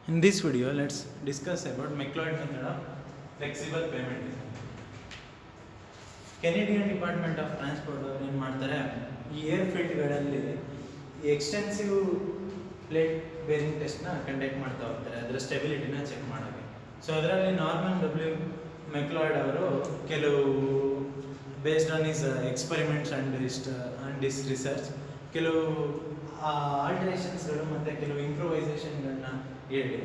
In this video, let's discuss about McLeod method of flexible payment design. Canadian department of transport ಅವರು ಏನು ಮಾಡ್ತಾರೆ, ಈ ಏರ್ಫೀಲ್ಡ್ಗಳಲ್ಲಿ extensive plate bearing ಟೆಸ್ಟ್ನ conduct ಮಾಡ್ತಾ ಹೋಗ್ತಾರೆ, ಅದರ ಸ್ಟೆಬಿಲಿಟಿನ ಚೆಕ್ ಮಾಡೋಕ್ಕೆ. ಸೊ ಅದರಲ್ಲಿ ನಾರ್ಮನ್ ಡಬ್ಲ್ಯೂ ಮೆಕ್ಲಾಯ್ಡ್ ಅವರು ಕೆಲವು based on his experiments and this research ಕೆಲವು ಆಲ್ಟರೇಷನ್ಸ್ಗಳು ಮತ್ತು ಕೆಲವು ಇಂಪ್ರೂವೈಸೇಷನ್ಗಳನ್ನ ಹೇಳಿ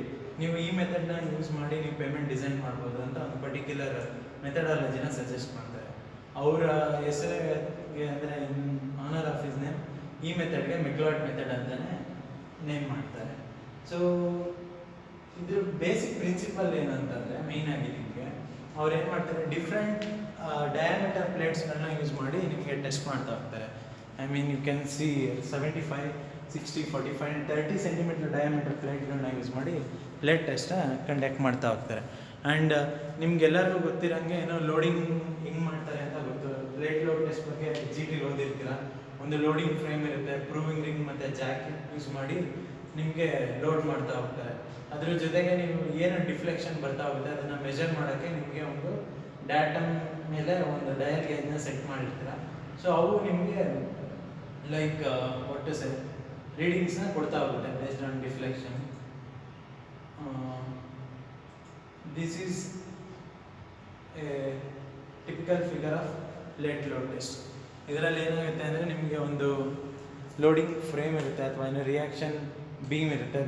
ನೀವು ಈ ಮೆಥಡ್ನ ಯೂಸ್ ಮಾಡಿ ನೀವು ಪೇಮೆಂಟ್ ಡಿಸೈನ್ ಮಾಡ್ಬೋದು ಅಂತ ಒಂದು ಪರ್ಟಿಕ್ಯುಲರ್ ಮೆಥಡಾಲಜಿನ ಸಜೆಸ್ಟ್ ಮಾಡ್ತಾರೆ. ಅವರ ಹೆಸರಿಗೆ ಅಂದರೆ ಇನ್ ಆನರ್ ಆಫ್ ಹಿಸ್ ನೇಮ್ ಈ ಮೆಥಡ್ಗೆ ಮೆಕ್ಲಾಯ್ಡ್ ಮೆಥಡ್ ಅಂತಲೇ ನೇಮ್ ಮಾಡ್ತಾರೆ. ಸೊ ಇದ್ರ ಬೇಸಿಕ್ ಪ್ರಿನ್ಸಿಪಲ್ ಏನಂತಂದರೆ ಮೇಯ್ನಾಗಿ ನಿಮಗೆ ಅವ್ರು ಏನು ಮಾಡ್ತಾರೆ, ಡಿಫ್ರೆಂಟ್ ಡಯಾಮೀಟರ್ ಪ್ಲೇಟ್ಸ್ಗಳನ್ನ ಯೂಸ್ ಮಾಡಿ ನಿಮಗೆ ಟೆಸ್ಟ್ ಮಾಡ್ತಾ ಹೋಗ್ತಾರೆ. I mean you can see 75, 60, 45 and 30 centimetre diameter ಪ್ಲೇಟ್ಗಳನ್ನ ಯೂಸ್ ಮಾಡಿ ಪ್ಲೇಟ್ ಟೆಸ್ಟ್ನ ಕಂಡಕ್ಟ್ ಮಾಡ್ತಾ ಹೋಗ್ತಾರೆ. ಆ್ಯಂಡ್ ನಿಮ್ಗೆಲ್ಲರಿಗೂ ಗೊತ್ತಿರೋಂಗೆ ಏನೋ ಲೋಡಿಂಗ್ ಹೆಂಗೆ ಮಾಡ್ತಾರೆ ಅಂತ ಗೊತ್ತು. ಪ್ಲೇಟ್ ಲೋಡ್ ಟೆಸ್ಟ್ ಬಗ್ಗೆ GT ಓದಿರ್ತೀರ. ಒಂದು ಲೋಡಿಂಗ್ ಫ್ರೇಮ್ ಇರುತ್ತೆ, ಪ್ರೂವಿಂಗ್ ರಿಂಗ್ ಮತ್ತು ಜಾಕೆಟ್ ಯೂಸ್ ಮಾಡಿ ನಿಮಗೆ ಲೋಡ್ ಮಾಡ್ತಾ ಹೋಗ್ತಾರೆ. ಅದ್ರ ಜೊತೆಗೆ ನೀವು ಏನು ಡಿಫ್ಲೆಕ್ಷನ್ ಬರ್ತಾ ಹೋಗುತ್ತೆ ಅದನ್ನು ಮೆಜರ್ ಮಾಡೋಕ್ಕೆ ನಿಮಗೆ ಒಂದು ಡಾಟಮ್ ಮೇಲೆ ಒಂದು ಡಯಲ್ ಗೇಜ್ನ ಸೆಟ್ ಮಾಡಿರ್ತೀರ. ಸೊ ಅವು ನಿಮಗೆ ಲೈಕ್ ವಾಟ್ ಟು ಸೇ ರೀಡಿಂಗ್ಸ್ನ ಕೊಡ್ತಾ ಹೋಗುತ್ತೆ based on deflection. This is A typical figure of plate load test. ಇದರಲ್ಲಿ ಏನಾಗುತ್ತೆ ಅಂದರೆ ನಿಮಗೆ ಒಂದು ಲೋಡಿಂಗ್ ಫ್ರೇಮ್ ಇರುತ್ತೆ ಅಥವಾ ಏನೋ ರಿಯಾಕ್ಷನ್ ಬೀಮ್ ಇರುತ್ತೆ.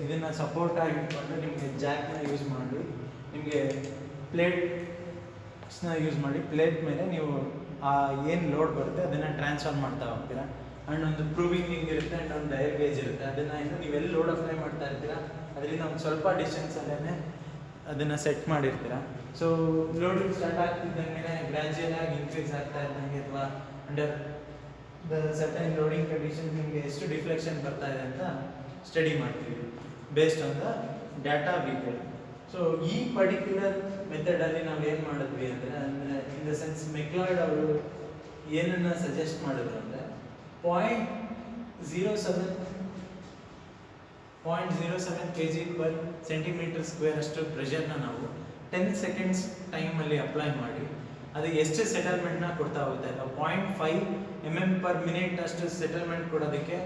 ಇದನ್ನು ಸಪೋರ್ಟ್ ಆಗಿಟ್ಕೊಂಡು ನಿಮಗೆ ಜಾಕ್ನ ಯೂಸ್ ಮಾಡಿ ನಿಮಗೆ ಪ್ಲೇಟ್ಸ್ನ ಯೂಸ್ ಮಾಡಿ ಪ್ಲೇಟ್ ಮೇಲೆ ನೀವು ಏನು ಲೋಡ್ ಬರುತ್ತೆ ಅದನ್ನು ಟ್ರಾನ್ಸ್ಫರ್ ಮಾಡ್ತಾ ಹೋಗ್ತೀರಾ. ಆ್ಯಂಡ್ ಒಂದು ಪ್ರೂವಿಂಗ್ ರಿಂಗ್ ಇರುತ್ತೆ ಆ್ಯಂಡ್ ಒಂದು ಡಯಲ್ ಗೇಜ್ ಇರುತ್ತೆ. ಅದನ್ನು ಏನು ನೀವೆಲ್ಲಿ ಲೋಡ್ ಅಪ್ಲೈ ಮಾಡ್ತಾ ಇರ್ತೀರಾ ಅದರಿಂದ ಒಂದು ಸ್ವಲ್ಪ ಡಿಸ್ಟೆನ್ಸಲ್ಲೇ ಅದನ್ನು ಸೆಟ್ ಮಾಡಿರ್ತೀರ. ಸೊ ಲೋಡಿಂಗ್ ಸ್ಟಾರ್ಟ್ ಆಗ್ತಿದ್ದಂಗೆ ಗ್ರ್ಯಾಜುಯಲ್ ಆಗಿ ಇನ್ಕ್ರೀಸ್ ಆಗ್ತಾ ಇದ್ದಂಗೆ ಅಥವಾ under the certain loading condition ನಿಮಗೆ ಎಷ್ಟು ಡಿಫ್ಲೆಕ್ಷನ್ ಬರ್ತಾ ಇದೆ ಅಂತ ಸ್ಟಡಿ ಮಾಡ್ತೀವಿ based on the data we get. So ಈ ಪರ್ಟಿಕ್ಯುಲರ್ ಮೆಥಡಲ್ಲಿ ನಾವು ಏನು ಮಾಡಿದ್ವಿ ಅಂದರೆ ಇನ್ ದ ಸೆನ್ಸ್ ಮೆಕ್ಲಾಯ್ಡ್ ಅವರು ಏನನ್ನು ಸಜೆಸ್ಟ್ ಮಾಡಿದ್ರು ಅಂದರೆ 0.07 kg/cm² ಅಷ್ಟು ಪ್ರೆಷರ್ನ ನಾವು 10 ಸೆಕೆಂಡ್ಸ್ ಟೈಮಲ್ಲಿ ಅಪ್ಲೈ ಮಾಡಿ ಅದು ಎಷ್ಟು ಸೆಟಲ್ಮೆಂಟ್ನ ಕೊಡ್ತಾ ಹೋಗುತ್ತೆ. 0.5 mm/min ಅಷ್ಟು ಸೆಟಲ್ಮೆಂಟ್ ಕೊಡೋದಕ್ಕೆ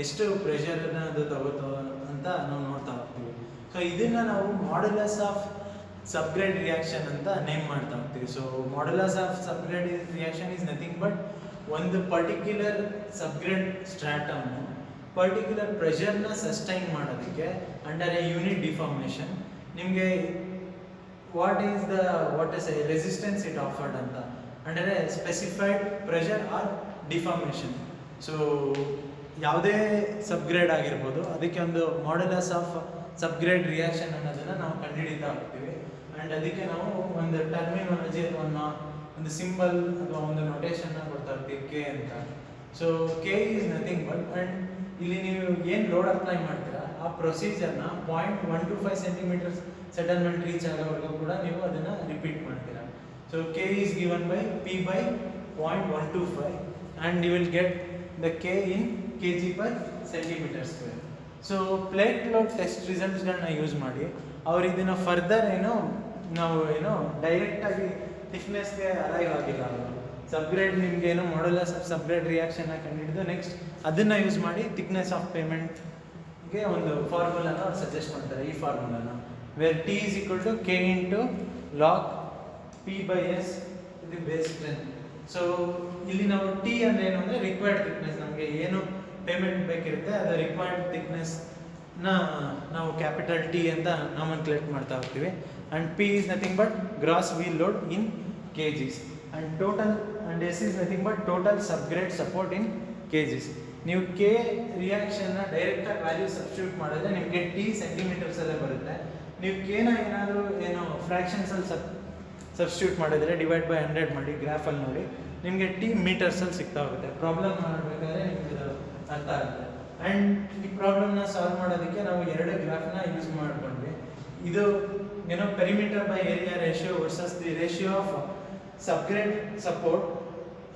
ಎಷ್ಟು ಪ್ರೆಷರನ್ನ ಅದು ತಗೋತೋ ಅಂತ ನಾವು ನೋಡ್ತಾ ಹೋಗ್ತೀವಿ. ಸೊ ಇದನ್ನು ನಾವು ಮಾಡ್ಯುಲಸ್ ಆಫ್ ಸಬ್ಗ್ರೇಡ್ ರಿಯಾಕ್ಷನ್ ಅಂತ ನೇಮ್ ಮಾಡ್ತಾ ಹೋಗ್ತೀವಿ. So modulus of subgrade reaction is nothing but ಒಂದು ಪರ್ಟಿಕ್ಯುಲರ್ ಸಬ್ಗ್ರೇಡ್ ಸ್ಟ್ರಾಟಮ್ನು ಪರ್ಟಿಕ್ಯುಲರ್ ಪ್ರೆಷರ್ನ ಸಸ್ಟೈನ್ ಮಾಡೋದಕ್ಕೆ ಅಂಡರ್ ಎ ಯೂನಿಟ್ ಡಿಫಾರ್ಮೇಷನ್ ನಿಮಗೆ what is a resistance it offered ಅಂತ under a specified pressure or deformation. So ಯಾವುದೇ ಸಬ್ಗ್ರೇಡ್ ಆಗಿರ್ಬೋದು ಅದಕ್ಕೆ ಒಂದು ಮಾಡ್ಯುಲಸ್ ಆಫ್ ಸಬ್ಗ್ರೇಡ್ ರಿಯಾಕ್ಷನ್ ಅನ್ನೋದನ್ನು ನಾವು ಕಂಡುಹಿಡಿತಾ ಹೋಗ್ತೀವಿ. ಆ್ಯಂಡ್ ಅದಕ್ಕೆ ನಾವು ಒಂದು ಟರ್ಮಿನಾಲಜಿ ಅಥವಾ ಒಂದು ಸಿಂಬಲ್ ಅಥವಾ ಒಂದು ನೊಟೇಷನ್ನ ಕೊಡ್ತಾ ಹೋಗ್ತೀವಿ ಕೆ ಅಂತ. So K is nothing but and ಇಲ್ಲಿ ನೀವು ಏನು ಲೋಡ್ ಅಪ್ಲೈ ಮಾಡ್ತೀರಾ ಆ ಪ್ರೊಸೀಜರ್ನ 0.125 ಸೆಂಟಿಮೀಟರ್ಸ್ ಸೆಟಲ್ಮೆಂಟ್ ರೀಚ್ ಆಗೋವರೆಗೂ ಕೂಡ ನೀವು ಅದನ್ನು ರಿಪೀಟ್ ಮಾಡ್ತೀರಾ. So K is given by P by 0.125 and you will get the K in kg/cm². So plate load test ರಿಸಲ್ಟ್ಸ್ಗಳನ್ನ ಯೂಸ್ ಮಾಡಿ ಅವ್ರು ಇದನ್ನು ಫರ್ದರ್ ನಾವು ಡೈರೆಕ್ಟಾಗಿ ಥಿಕ್ನೆಸ್ಗೆ ಅರೈವ್ ಆಗಿಲ್ಲ. ಅವರು ಸಬ್ಗ್ರೇಡ್ ನಿಮಗೆ ಮಾಡ್ಯುಲಸ್ ಆಫ್ ಸಬ್ಗ್ರೇಡ್ ರಿಯಾಕ್ಷನ್ನ ಕಂಡುಹಿಡಿದು ನೆಕ್ಸ್ಟ್ ಅದನ್ನು ಯೂಸ್ ಮಾಡಿ ಥಿಕ್ನೆಸ್ ಆಫ್ ಪೇಮೆಂಟ್ಗೆ ಒಂದು ಫಾರ್ಮುಲಾನ ಅವ್ರು ಸಜೆಸ್ಟ್ ಮಾಡ್ತಾರೆ. ಈ ಫಾರ್ಮುಲಾನ wear T is equal to K into log P/S ಇದು ಬೇಸ್ ಸ್ಟ್ರೆಂತ್. ಸೊ ಇಲ್ಲಿ ನಾವು T ಅಂದರೆ ಏನು ಅಂದರೆ ರಿಕ್ವೈರ್ಡ್ ಥಿಕ್ನೆಸ್. ನಮಗೆ ಏನು ಪೇಮೆಂಟ್ ಬೇಕಿರುತ್ತೆ ಅದು ರಿಕ್ವೈರ್ಡ್ ಥಿಕ್ನೆಸ್ನ ನಾವು ಕ್ಯಾಪಿಟಲ್ T ಅಂತ ನಾಮನ್ಕ್ಲೇಟ್ ಮಾಡ್ತಾ ಹೋಗ್ತೀವಿ. And P is nothing but gross wheel load in kgs and total and S is nothing but total subgrade support in kgs. ನೀವು ಕೆ ರಿಯಾಕ್ಷನ್ನ ಡೈರೆಕ್ಟಾಗಿ ವ್ಯಾಲ್ಯೂ ಸಬ್ಸ್ಟಿಟ್ಯೂಟ್ ಮಾಡಿದ್ರೆ ನಿಮಗೆ T ಸೆಂಟಿಮೀಟರ್ಸಲ್ಲೇ ಬರುತ್ತೆ. ನೀವು ಕೆನ ಏನಾದರೂ ಫ್ರ್ಯಾಕ್ಷನ್ಸಲ್ಲಿ ಸಬ್ಸ್ಟಿಟ್ಯೂಟ್ ಮಾಡಿದರೆ ಡಿವೈಡ್ ಬೈ 100 ಮಾಡಿ ಗ್ರಾಫಲ್ಲಿ ನೋಡಿ ನಿಮಗೆ T ಮೀಟರ್ಸಲ್ಲಿ ಸಿಗ್ತಾ ಹೋಗುತ್ತೆ. ಪ್ರಾಬ್ಲಮ್ ಮಾಡಬೇಕಾದ್ರೆ ನಿಮಗೆ ಅರ್ಥ ಆಗುತ್ತೆ. ಆ್ಯಂಡ್ ಈ ಪ್ರಾಬ್ಲಮ್ನ ಸಾಲ್ವ್ ಮಾಡೋದಕ್ಕೆ ನಾವು 2 ಗ್ರಾಫ್ನ ಯೂಸ್ ಮಾಡ್ಕೊಂಡ್ವಿ. ಇದು perimeter by area ratio versus the ratio of subgrade support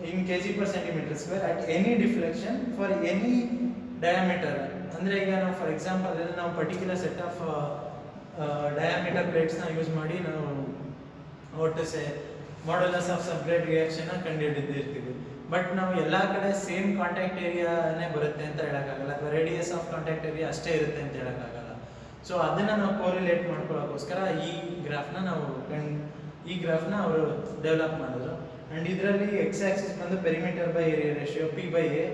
in kg/cm² at any deflection for any diameter. ಅಂದರೆ ಈಗ ನಾವು ಫಾರ್ ಎಕ್ಸಾಂಪಲ್ ನಾವು ಪರ್ಟಿಕ್ಯುಲರ್ ಸೆಟ್ ಆಫ್ ಡಯಾಮೀಟರ್ ಪ್ಲೇಟ್ಸ್ನ ಯೂಸ್ ಮಾಡಿ ನಾವು ಒಟ್ಟು ಮಾಡ್ಯುಲಸ್ ಆಫ್ ಸಬ್ಗ್ರೇಡ್ ರಿಯಾಕ್ಷನ್ನ ಕಂಡುಹಿಡಿದಿರ್ತೀವಿ. ಬಟ್ ನಾವು ಎಲ್ಲ ಕಡೆ ಸೇಮ್ ಕಾಂಟ್ಯಾಕ್ಟ್ ಏರಿಯಾನೇ ಬರುತ್ತೆ ಅಂತ ಹೇಳೋಕ್ಕಾಗಲ್ಲ, ಅಥವಾ ರೇಡಿಯಸ್ ಆಫ್ ಕಾಂಟ್ಯಾಕ್ಟ್ ಏರಿಯಾ ಅಷ್ಟೇ ಇರುತ್ತೆ ಅಂತ ಹೇಳೋಕ್ಕಾಗಲ್ಲ. ಸೊ ಅದನ್ನು ನಾವು ಕೋರಿಲೇಟ್ ಮಾಡ್ಕೊಳ್ಳೋಕ್ಕೋಸ್ಕರ ಈ ಗ್ರಾಫ್ನ ಅವರು ಡೆವಲಪ್ ಮಾಡಿದ್ರು. ಆ್ಯಂಡ್ ಇದರಲ್ಲಿ ಎಕ್ಸ್ ಆಕ್ಸಿಸ್ ಬಂದು perimeter by area ratio P/A,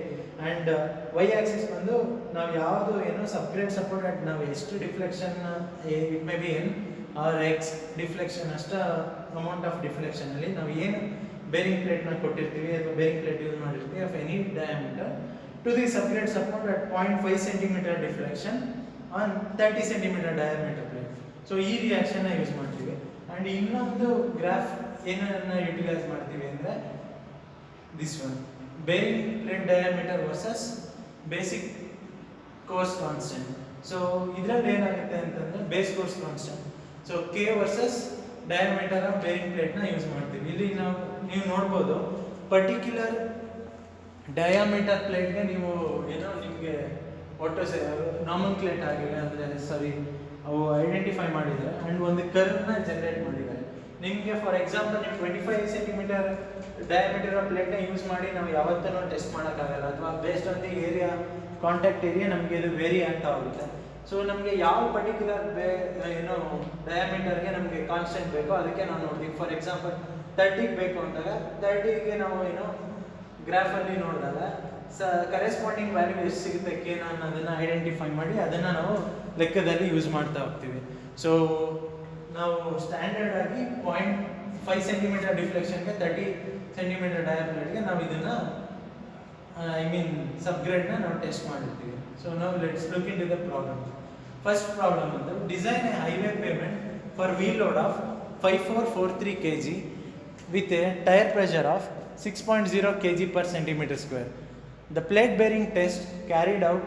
and Y axis ಬಂದು ನಾವು ಯಾವುದು ಸಬ್ಗ್ರೇಡ್ ಸಪೋರ್ಟ್ ನಾವು ಎಷ್ಟು deflection it may be R X deflection ಅಷ್ಟು ಅಮೌಂಟ್ ಆಫ್ ಡಿಫ್ಲೆಕ್ಷನಲ್ಲಿ ನಾವು ಏನು ಬೇರಿಂಗ್ ಪ್ಲೇಟ್ನ ಕೊಟ್ಟಿರ್ತೀವಿ ಅಥವಾ ಬೇರಿಂಗ್ ಪ್ಲೇಟ್ ಯೂಸ್ ಮಾಡಿರ್ತೀವಿ of any diameter to the subgrade support at 0.5 centimetre deflection on 30 centimetre diameter plate. So ಈ ರಿಯಾಕ್ಷನ್ನ ಯೂಸ್ ಮಾಡ್ತೀವಿ. ಆ್ಯಂಡ್ ಇನ್ನೊಂದು ಗ್ರಾಫ್ ಏನನ್ನ ಯುಟಿಲೈಸ್ ಮಾಡ್ತೀವಿ ಅಂದರೆ this one, bearing plate diameter versus basic course constant. So ಇದರಲ್ಲಿ ಏನಾಗುತ್ತೆ ಅಂತಂದರೆ base course constant, so K versus diameter of bearing ಪ್ಲೇಟ್ನ ಯೂಸ್ ಮಾಡ್ತೀವಿ. ಇಲ್ಲಿ ನೀವು ನೋಡ್ಬೋದು ಪರ್ಟಿಕ್ಯುಲರ್ ಡಯಾಮೀಟರ್ ಪ್ಲೇಟ್ಗೆ ನೀವು ನಿಮಗೆ ಒಟ್ಟು ನಾಮನ್ಕ್ಲೇಟ್ ಆಗಿದೆ ಅಂದರೆ ಅವು ಐಡೆಂಟಿಫೈ ಮಾಡಿದ್ದಾರೆ ಆ್ಯಂಡ್ ಒಂದು ಕರ್ವ್ನ ಜನರೇಟ್ ಮಾಡಿದ್ದಾರೆ. ನಿಮಗೆ ಫಾರ್ ಎಕ್ಸಾಂಪಲ್ ನೀವು 25 ಸೆಂಟಿಮೀಟರ್ ಡಯಾಮೀಟರ್ ಆಫ್ ಪ್ಲೇಟ್ನ ಯೂಸ್ ಮಾಡಿ ನಾವು ಯಾವತ್ತೂ ಟೆಸ್ಟ್ ಮಾಡೋಕ್ಕಾಗಲ್ಲ, ಅಥವಾ based on the area contact area ನಮಗೆ ಇದು ವೇರಿ ಆಗ್ತಾ ಹೋಗುತ್ತೆ. ಸೊ ನಮಗೆ ಯಾವ ಪರ್ಟಿಕ್ಯುಲರ್ ಡಯಾಮೀಟರ್ಗೆ ನಮಗೆ ಕಾನ್ಸ್ಟೆಂಟ್ ಬೇಕೋ ಅದಕ್ಕೆ ನಾವು ನೋಡ್ತೀವಿ. ಫಾರ್ ಎಕ್ಸಾಂಪಲ್ 30ಗೆ ಬೇಕು ಅಂದಾಗ 30ಗೆ ನಾವು ಗ್ರಾಫಲ್ಲಿ ನೋಡಿದಾಗ ಕರೆಸ್ಪಾಂಡಿಂಗ್ ವ್ಯಾಲ್ಯೂ ಎಷ್ಟು ಸಿಗುತ್ತೆ ಕೇನ ಅನ್ನೋದನ್ನು ಐಡೆಂಟಿಫೈ ಮಾಡಿ ಅದನ್ನು ನಾವು ಲೆಕ್ಕದಲ್ಲಿ ಯೂಸ್ ಮಾಡ್ತಾ ಹೋಗ್ತೀವಿ. ಸೊ ನಾವು ಸ್ಟ್ಯಾಂಡರ್ಡ್ ಆಗಿ 0.5 ಸೆಂಟಿಮೀಟರ್ ಡಿಫ್ಲೆಕ್ಷನ್ಗೆ 30 ಸೆಂಟಿಮೀಟರ್ ಡಯಾಮೀಟರ್ಗೆ ನಾವು ಇದನ್ನು ಸಬ್ಗ್ರೇಡ್ನ ನಾವು ಟೆಸ್ಟ್ ಮಾಡಿರ್ತೀವಿ. ಸೊ ನಾವು let's look into the problem. First problem ಅಂತ design a highway pavement for wheel load of 5443 kg with a tire pressure of 6.0 kg per centimeter square. The plate bearing test carried out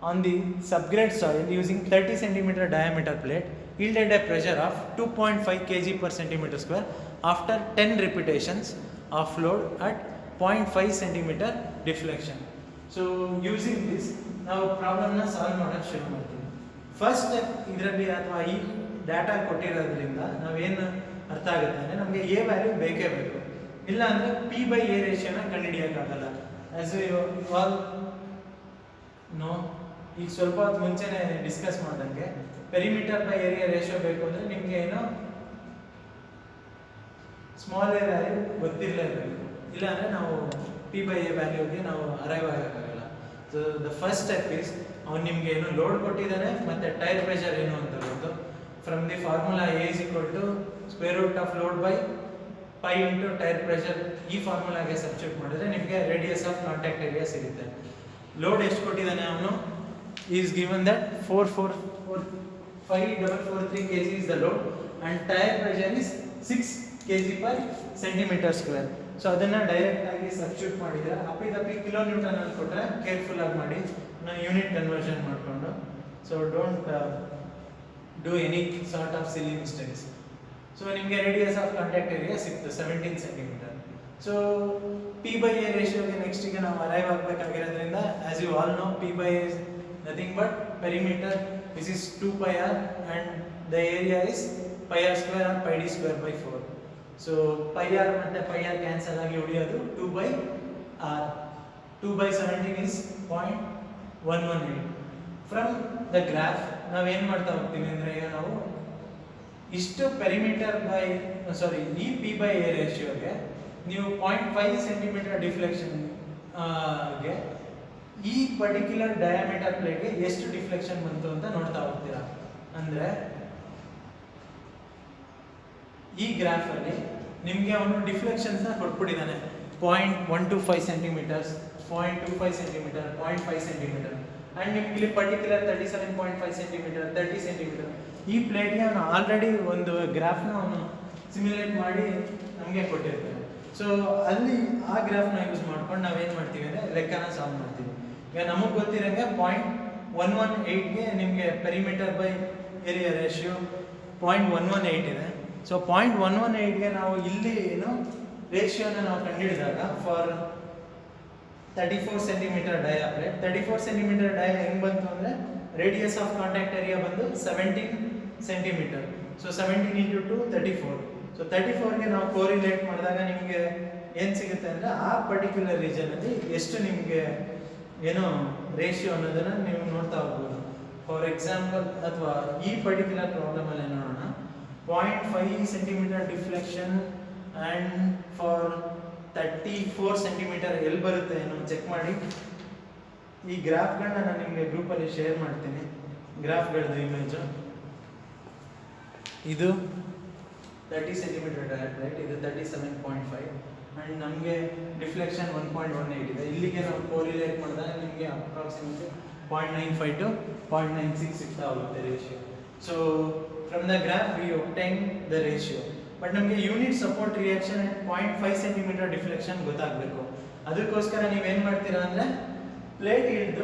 on the subgrade soil using 30 centimeter diameter plate yielded a pressure of 2.5 kg per centimeter square after 10 repetitions of load at 0.5 centimeter deflection. So using this ನಾವು ಪ್ರಾಬ್ಲಮ್ನ solve ಮಾಡೋಕ್ಕೆ ಶುರು ಮಾಡ್ತೀವಿ. First step ಇದರಲ್ಲಿ ಅಥವಾ ಈ data ಕೊಟ್ಟಿರೋದ್ರಿಂದ ನಾವೇನು ಅರ್ಥ ಆಗುತ್ತೆ ಅಂದರೆ ನಮಗೆ ಎ ವ್ಯಾಲ್ಯೂ ಬೇಕೇ ಬೇಕು, ಇಲ್ಲ ಅಂದರೆ P/A ರೇಷಿಯೋನ ಕಂಡುಹಿಡಿಯೋಕ್ಕಾಗಲ್ಲ. ಆ್ಯಸ್ ಯು ಆಲ್ ನೋ, ಈಗ ಸ್ವಲ್ಪ ಹೊತ್ತು ಮುಂಚೆನೇ ಡಿಸ್ಕಸ್ ಮಾಡ್ದಂಗೆ ಪೆರಿಮೀಟರ್ ಬೈ ಏರಿಯಾ ರೇಷಿಯೋ ಬೇಕು ಅಂದರೆ ನಿಮಗೆ ಸ್ಮಾಲ್ ಎ ವ್ಯಾಲ್ಯೂ ಗೊತ್ತಿರಲೇಬೇಕು, ಇಲ್ಲಾಂದರೆ ನಾವು P/A ವ್ಯಾಲ್ಯೂಗೆ ನಾವು ಅರೈವ್ ಆಗೋಕ್ಕಾಗಲ್ಲ. So the first step is ಅವ್ನು ನಿಮಗೆ ಲೋಡ್ ಕೊಟ್ಟಿದ್ದಾನೆ ಮತ್ತು ಟೈರ್ ಪ್ರೆಷರ್ ಏನು ಅಂತ ಗೊತ್ತು. From the formula A √of load by pi into tire pressure, ಈ ಫಾರ್ಮುಲಾಗೆ ಸಬ್ಸ್ಟಿಟ್ಯೂಟ್ ಮಾಡಿದ್ರೆ ನಿಮಗೆ ರೇಡಿಯಸ್ ಆಫ್ ಕಾಂಟ್ಯಾಕ್ಟ್ ಏರಿಯಾ ಸಿಗುತ್ತೆ. ಲೋಡ್ ಎಷ್ಟು ಕೊಟ್ಟಿದ್ದಾನೆ ಅವನು is given that 5443 kg is the load and tire pressure is 6 kg per centimeter square. So ಅದನ್ನು direct ಆಗಿ substitute ಮಾಡಿದ್ರೆ ಅಪ್ಪಿತಪ್ಪಿ ಕಿಲೋ ನ್ಯೂಟನ್ ಅಲ್ಲಿ ಕೊಟ್ಟರೆ ಕೇರ್ಫುಲ್ ಆಗಿ ಮಾಡಿ ನಾವು ಯೂನಿಟ್ ಕನ್ವರ್ಷನ್ ಮಾಡಿಕೊಂಡು. So don't do any sort of silly mistakes. So ನಿಮಗೆ ರೇಡಿಯಸ್ ಆಫ್ ಕಾಂಟ್ಯಾಕ್ಟ್ ಏರಿಯಾ ಸಿಕ್ತು 17 ಸೆಂಟಿಮೀಟರ್. ಸೊ P/A ರೇಷಿಯೋಗೆ ನೆಕ್ಸ್ಟಿಗೆ ನಾವು ಅರೈವ್ ಆಗಬೇಕಾಗಿರೋದ್ರಿಂದ as you all know P/A is nothing but perimeter, this is 2πr and the area is πr square or πd square by 4. ಸೊ πr ಮತ್ತು πr cancel ಆಗಿ ಉಳಿಯೋದು 2/r. 2/17 is 0.118. From the graph ನಾವೇನು ಮಾಡ್ತಾ ಹೋಗ್ತೀವಿ ಅಂದರೆ ಈಗ ನಾವು ಇಷ್ಟು ಪೆರಿಮೀಟರ್ ಈ P/A ರೇಷಿಯೋಗೆ ನೀವು 0.5 ಸೆಂಟಿಮೀಟರ್ ಡಿಫ್ಲೆಕ್ಷನ್ಗೆ ಈ ಪರ್ಟಿಕ್ಯುಲರ್ ಡಯಾಮೀಟರ್ ಪ್ಲೇಟ್ಗೆ ಎಷ್ಟು ಡಿಫ್ಲೆಕ್ಷನ್ ಬಂತು ಅಂತ ನೋಡ್ತಾ ಹೋಗ್ತೀರಾ. ಅಂದರೆ ಈ ಗ್ರಾಫಲ್ಲಿ ನಿಮಗೆ ಅವನು ಡಿಫ್ಲೆಕ್ಷನ್ಸ್ನ ಕೊಟ್ಬಿಟ್ಟಿದ್ದಾನೆ 0.125 ಸೆಂಟಿಮೀಟರ್ಸ್, 0.25 ಸೆಂಟಿಮೀಟರ್, 0.5 ಸೆಂಟಿಮೀಟರ್ ಆ್ಯಂಡ್ ನಿಮ್ಗೆ ಇಲ್ಲಿ ಪರ್ಟಿಕ್ಯುಲರ್ 37.5 ಸೆಂಟಿಮೀಟರ್, 30 ಸೆಂಟಿಮೀಟರ್ ಈ ಪ್ಲೇಟ್ಗೆ ಅವನು ಆಲ್ರೆಡಿ ಒಂದು ಗ್ರಾಫ್ನ ಅವನು ಸಿಮ್ಯುಲೇಟ್ ಮಾಡಿ ನಮಗೆ ಕೊಟ್ಟಿರ್ತಾನೆ. ಸೊ ಅಲ್ಲಿ ಆ ಗ್ರಾಫ್ನ ಯೂಸ್ ಮಾಡ್ಕೊಂಡು ನಾವೇನು ಮಾಡ್ತೀವಿ ಅಂದರೆ ಲೆಕ್ಕನ ಸಾಲ್ವ್ ಮಾಡ್ತೀವಿ. ಈಗ ನಮಗೆ ಗೊತ್ತಿರೋಂಗೆ 0.118ಗೆ ನಿಮಗೆ ಪೆರಿಮೀಟರ್ ಬೈ ಏರಿಯಾ ರೇಷಿಯೋ 0.118 ಇದೆ. ಸೊ 0.118ಗೆ ನಾವು ಇಲ್ಲಿ ರೇಷಿಯೋನ ನಾವು ಕಂಡುಹಿಡಿದಾಗ for 34 centimetre dia plate, 34 centimetre dia ಹೆಂಗೆ ಬಂತು ಅಂದರೆ ರೇಡಿಯಸ್ ಆಫ್ ಕಾಂಟ್ಯಾಕ್ಟ್ ಏರಿಯಾ ಬಂದು 17 ಸೆಂಟಿಮೀಟರ್. So 17 into 2 34. ಸೊ 34ಗೆ ನಾವು ಕೋರಿಲೇಟ್ ಮಾಡಿದಾಗ ನಿಮಗೆ ಏನು ಸಿಗುತ್ತೆ ಅಂದರೆ ಆ ಪರ್ಟಿಕ್ಯುಲರ್ ರೀಜನಲ್ಲಿ ಎಷ್ಟು ನಿಮಗೆ ಏನೋ ರೇಷಿಯೋ ಅನ್ನೋದನ್ನು ನೀವು ನೋಡ್ತಾ ಹೋಗ್ಬೋದು. ಫಾರ್ ಎಕ್ಸಾಂಪಲ್ ಅಥವಾ ಈ ಪರ್ಟಿಕ್ಯುಲರ್ ಪ್ರಾಬ್ಲಮಲ್ಲಿ ನೋಡೋಣ. 0.5 centimetre deflection and for 34 centimetre ಎಲ್ಲಿ ಬರುತ್ತೆ ಏನೋ ಚೆಕ್ ಮಾಡಿ. ಈ ಗ್ರಾಫ್ಗಳನ್ನ ನಾನು ನಿಮಗೆ ಗ್ರೂಪಲ್ಲಿ ಶೇರ್ ಮಾಡ್ತೀನಿ. ಗ್ರಾಫ್ಗಳದ್ದು ಇಮೇಜು ಇದು 30 ಸೆಂಟಿಮೀಟರ್ ಡಯಟ್ ರೈಟ್, ಇದು 37.5 ಆ್ಯಂಡ್ ನಮಗೆ ಡಿಫ್ಲೆಕ್ಷನ್ 1.18 ಇದೆ. ಇಲ್ಲಿಗೆ ನಾವು ಕೋರಿಲೇಟ್ ಮಾಡಿದಾಗ ನಿಮಗೆ ಅಪ್ರಾಕ್ಸಿಮೇಟ್ಲಿ 0.95 to 0.96 ಸಿಗ್ತಾ ಹೋಗುತ್ತೆ ratio. So from the graph we obtain the ratio. But ನಮಗೆ unit support reaction and 0.5 centimetre deflection ಗೊತ್ತಾಗಬೇಕು. ಅದಕ್ಕೋಸ್ಕರ ನೀವೇನು ಮಾಡ್ತೀರಾ ಅಂದರೆ ಪ್ಲೇಟ್ ಇಲ್ದು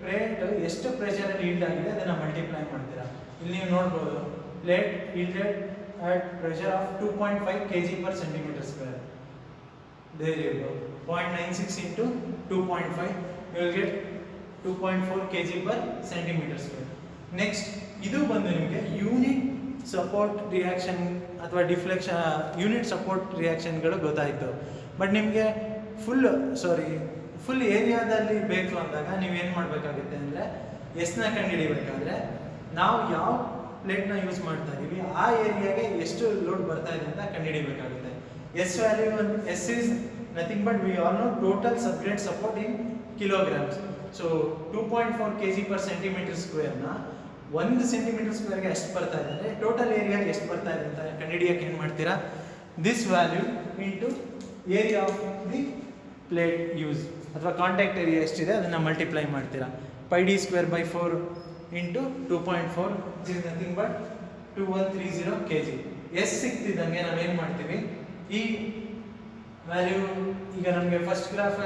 ಪ್ಲೇಟ್ ಎಷ್ಟು ಪ್ರೆಷರಲ್ಲಿ ಈಲ್ಡ್ ಆಗಿದೆ ಅದನ್ನು ಮಲ್ಟಿಪ್ಲೈ ಮಾಡ್ತೀರಾ. ಇಲ್ಲಿ ನೀವು ನೋಡ್ಬೋದು plate ಈಲ್ಡೆಡ್ at pressure of 2.5 kg per centimeter square. There you go. 0.96 into 2.5 you will get 2.4 kg per centimeter square. Next ಇದು ಬಂದು ನಿಮಗೆ ಯೂನಿಟ್ ಸಪೋರ್ಟ್ ರಿಯಾಕ್ಷನ್ ಅಥವಾ ಡಿಫ್ಲೆಕ್ಷನ್ ಯೂನಿಟ್ ಸಪೋರ್ಟ್ ರಿಯಾಕ್ಷನ್ಗಳು ಗೊತ್ತಾಯಿತು. ಬಟ್ ನಿಮಗೆ ಫುಲ್ ಏರಿಯಾದಲ್ಲಿ ಬೇಕು ಅಂದಾಗ ನೀವೇನು ಮಾಡಬೇಕಾಗುತ್ತೆ ಅಂದರೆ ಎಸ್ನ ಕಂಡುಹಿಡಿಬೇಕಾದ್ರೆ ನಾವು ಯಾವ ಪ್ಲೇಟ್ನ ಯೂಸ್ ಮಾಡ್ತಾ ಇದೀವಿ ಆ ಏರಿಯಾಗೆ ಎಷ್ಟು ಲೋಡ್ ಬರ್ತಾ ಇದೆ ಅಂತ ಕಂಡುಹಿಡಿಬೇಕಾಗುತ್ತೆ. S value S is nothing but we all know total subgrade support in kilograms. So 2.4 kg per centimeter ಸ್ಕ್ವೇರ್ನ 1 ಸೆಂಟಿಮೀಟರ್ ಸ್ಕ್ವೇರ್ಗೆ ಎಷ್ಟು ಬರ್ತಾ ಇದೆ ಅಂದರೆ ಟೋಟಲ್ ಏರಿಯಾಗೆ ಎಷ್ಟು ಬರ್ತಾ ಇದೆ ಅಂತ ಕಂಡುಹಿಡಿಯೋಕೆ ಏನು ಮಾಡ್ತೀರಾ, this value into area of the plate use ಅಥವಾ ಕಾಂಟ್ಯಾಕ್ಟ್ ಏರಿಯಾ ಎಷ್ಟಿದೆ ಅದನ್ನು ಮಲ್ಟಿಪ್ಲೈ ಮಾಡ್ತೀರಾ. πd²/4 into 2.4 which is nothing but 2130 kg. S ಸಿಕ್ತಿದ್ದಂಗೆ ನಾವೇನು ಮಾಡ್ತೀವಿ, ಈ ವ್ಯಾಲ್ಯೂ ಈಗ ನಮಗೆ ಫಸ್ಟ್ ಗ್ರಾಫ್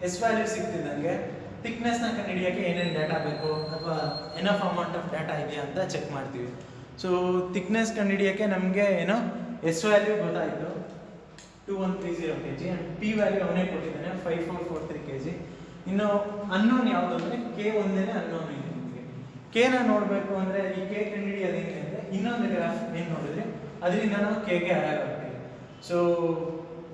ಎಸ್ ವ್ಯಾಲ್ಯೂ ಸಿಕ್ತಿದ್ದಂಗೆ ಥಿಕ್ನೆಸ್ನ ಕಂಡುಹಿಡಿಯೋಕ್ಕೆ ಏನೇನು ಡಾಟಾ ಬೇಕು ಅಥವಾ ಎನಫ್ ಅಮೌಂಟ್ ಆಫ್ ಡಾಟಾ ಇದೆಯಾ ಅಂತ ಚೆಕ್ ಮಾಡ್ತೀವಿ. ಸೊ ಥಿಕ್ನೆಸ್ ಕಂಡುಹಿಡಿಯೋಕ್ಕೆ ನಮಗೆ ಏನೋ ಎಸ್ ವ್ಯಾಲ್ಯೂ ಗೊತ್ತಾಯಿತು 2130 kg ಆ್ಯಂಡ್ ಪಿ ವ್ಯಾಲ್ಯೂ ಅವನೇ ಕೊಟ್ಟಿದ್ದಾನೆ 5443 kg. ಇನ್ನು ಅನ್ನೋನ್ ಯಾವುದು ಅಂದರೆ ಕೆ ಒಂದೇನೆ ಅನ್ನೋನ್ ಇದೆ. ಕೆನ ನೋಡಬೇಕು ಅಂದರೆ ಈ ಕೆ ಕಂಡುಹಿಡಿಯೋದು ಹೆಂಗೆ ಅಂದರೆ ಇನ್ನೊಂದು ಗ್ರಾಫ್ ಏನು ನೋಡಿದ್ರೆ ಅದರಿಂದ ನಾವು ಕೆಗೆ ಹಾಕ್ತೀವಿ. So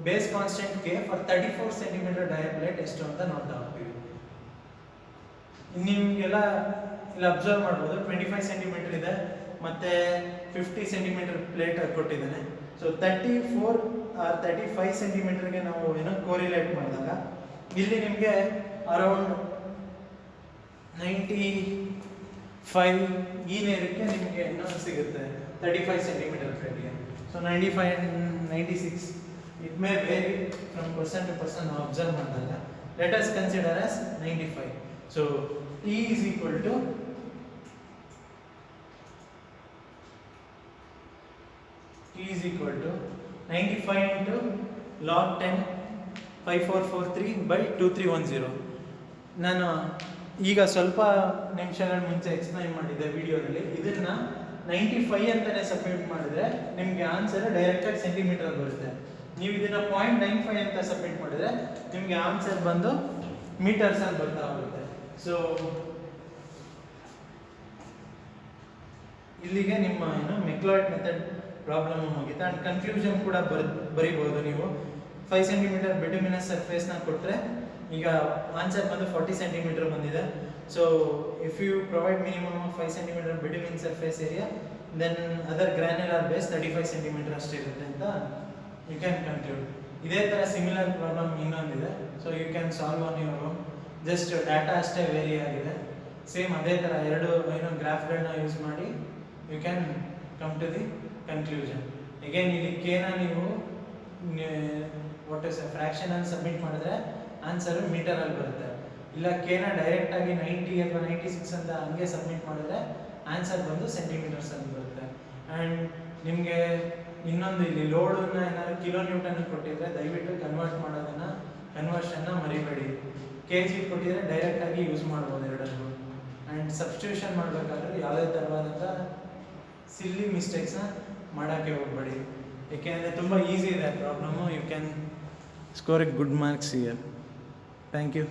base constant K for 34 centimetre Dyer plate ಎಷ್ಟು ಅಂತ ನೋಡ್ತಾ ಹೋಗ್ತೀವಿ. ನಿಮಗೆಲ್ಲ ಇಲ್ಲಿ ಅಬ್ಸರ್ವ್ ಮಾಡ್ಬೋದು 25 ಸೆಂಟಿಮೀಟರ್ ಇದೆ ಮತ್ತು 50 ಸೆಂಟಿಮೀಟರ್ ಪ್ಲೇಟ್ ಕೊಟ್ಟಿದ್ದಾನೆ. ಸೊ 35 ಸೆಂಟಿಮೀಟರ್ಗೆ ನಾವು ಏನೋ ಕೋರಿಲೇಟ್ ಮಾಡಿದಾಗ ಇಲ್ಲಿ ನಿಮಗೆ ಅರೌಂಡ್ 95 ಈ ನೇರಕ್ಕೆ ನಿಮಗೆ ಇನ್ನೊಂದು ಸಿಗುತ್ತೆ 35 ಸೆಂಟಿಮೀಟರ್ ಪ್ಲೇಟ್ಗೆ. So 95 and 96 it may vary from person to person ನಾವು ಅಬ್ಸರ್ವ್ ಮಾಡಿದಾಗ. Let us consider as 95. So T is equal to T is equal to 95 into log 10 5443 by 2310. ನಾನು ಈಗ ಸ್ವಲ್ಪ ನಿಮಿಷಗಳ ಮುಂಚೆ ಎಕ್ಸ್ಪ್ಲೈನ್ ಮಾಡಿದ್ದೆ ವಿಡಿಯೋದಲ್ಲಿ. ಇದನ್ನ 95 ಅಂತಾನೆ ಸಬ್ಮಿಟ್ ಮಾಡಿದ್ರೆ ನಿಮಗೆ ಆನ್ಸರ್ ಡೈರೆಕ್ಟಾಗಿ ಸೆಂಟಿಮೀಟರ್ ಬರುತ್ತೆ. ನೀವು ಇದನ್ನ 0.95 ಅಂತ ಸಬ್ಮಿಟ್ ಮಾಡಿದ್ರೆ ನಿಮಗೆ ಆನ್ಸರ್ ಬಂದು ಮೀಟರ್ಸ್ ಅಲ್ಲಿ ಬರ್ತಾ ಹೋಗುತ್ತೆ. ಸೊ ಇಲ್ಲಿಗೆ ನಿಮ್ಮ ಏನು ಮೆಕ್ಲಾಯ್ಡ್ ಮೆಥಡ್ ಪ್ರಾಬ್ಲಮ್ ಮುಗಿತು. ಆ್ಯಂಡ್ ಕನ್ಕ್ಲೂಷನ್ ಕೂಡ ಬರಿಬೋದು ನೀವು. 5 ಸೆಂಟಿಮೀಟರ್ ಬಿಟುಮಿನಸ್ ಸರ್ಫೇಸ್ನ ಕೊಟ್ಟರೆ ಈಗ ಆನ್ಸರ್ ಬಂದು 40 ಸೆಂಟಿಮೀಟರ್ ಬಂದಿದೆ. So if you provide minimum 5 centimetre bitumen surface area then other granular base 35 centimetre ಅಷ್ಟಿರುತ್ತೆ ಅಂತ ಯು ಕ್ಯಾನ್ ಕನ್ಕ್ಲೂಡ್. ಇದೇ ಥರ ಸಿಮಿಲರ್ ಪ್ರಾಬ್ಲಮ್ ಇನ್ನೊಂದಿದೆ. So you can solve on your own. Just data ಅಷ್ಟೇ ವೇರಿ ಆಗಿದೆ. Same ಅದೇ ಥರ ಎರಡು ಏನೋ ಗ್ರಾಫ್ಗಳನ್ನ ಯೂಸ್ ಮಾಡಿ you can come to the conclusion. Again ಇಲ್ಲಿ ಕೆನ ನೀವು ವಾಟ್ ಇಸ್ ಫ್ರಾಕ್ಷನ್ ಅನ್ನು ಸಬ್ಮಿಟ್ ಮಾಡಿದ್ರೆ ಆನ್ಸರು ಮೀಟರಲ್ಲಿ ಬರುತ್ತೆ. ಇಲ್ಲ ಕೆನ ಡೈರೆಕ್ಟಾಗಿ 90 ಅಥವಾ 96 ಅಂತ ಹಂಗೆ ಸಬ್ಮಿಟ್ ಮಾಡಿದ್ರೆ ಆನ್ಸರ್ ಬಂದು ಸೆಂಟಿಮೀಟರ್ಸ್ ಅಲ್ಲಿ ಬರುತ್ತೆ. ಆ್ಯಂಡ್ ನಿಮಗೆ ಇನ್ನೊಂದು ಇಲ್ಲಿ ಲೋಡನ್ನು ಏನಾದ್ರು ಕಿಲೋ ನ್ಯೂಟನ್ ಕೊಟ್ಟಿದ್ರೆ ದಯವಿಟ್ಟು ಕನ್ವರ್ಷನ್ನ ಮರಿಬೇಡಿ. ಕೆ ಜಿ ಕೊಟ್ಟಿದ್ರೆ ಡೈರೆಕ್ಟಾಗಿ ಯೂಸ್ ಮಾಡ್ಬೋದು ಎರಡನ್ನು. ಆ್ಯಂಡ್ ಸಬ್ಸ್ಟಿಟ್ಯೂಷನ್ ಮಾಡಬೇಕಾದ್ರೆ ಯಾವುದೇ ಥರವಾದಂಥ ಸಿಲ್ಲಿ ಮಿಸ್ಟೇಕ್ಸ್ನ ಮಾಡೋಕ್ಕೆ ಹೋಗಬೇಡಿ. ಏಕೆಂದರೆ ತುಂಬ ಈಸಿ ಇದೆ problem. You can score a good marks here. Thank you.